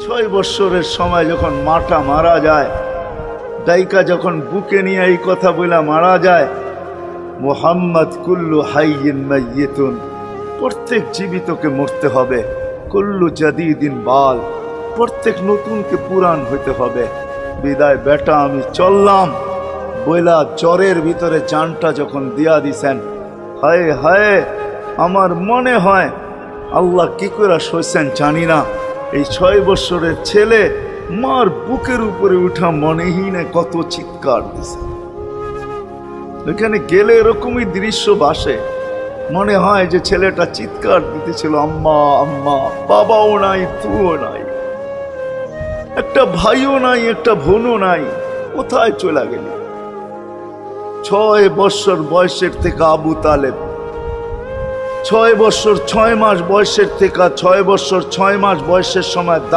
6 বৎসরের সময় যখন মাটা মারা যায়, দাইকা যখন বুকে নিয়ে এই কথা বলে মারা যায়, মুহাম্মদ কুল্লু হাইয়িন মাইয়িতুন, প্রত্যেক জীবিতকে মরতে হবে, কুল্লু জাদিদিন বাল, প্রত্যেক নতুনকে পুরান হইতে হবে। বিদায় বেটা আমি চললাম বইলা জ্বরের ভিতরে জানটা যখন দিয়া দিছেন, হায় হায়, আমার মনে হয় আল্লাহ কি করে সইছেন জানি না, এই 6 বৎসরের ছেলে মার বুকের উপরে উঠা মনেই নেই কত চিৎকার দিছে। এখানে গেলে এরকমই দৃশ্য ভাসে, মনে হয় যে ছেলেটা চিৎকার দিতেছিল, আম্মা আম্মা, বাবাও নাই, তুও নাই, একটা ভাইও নাই, একটা বোনও নাই, কোথায় চলে গেল? 6 বৎসর বয়সের থেকে আবু তালেব, 6 বৎসর 6 মাস বয়সের থেকে 6 বৎসর 6 মাস বয়সের সময়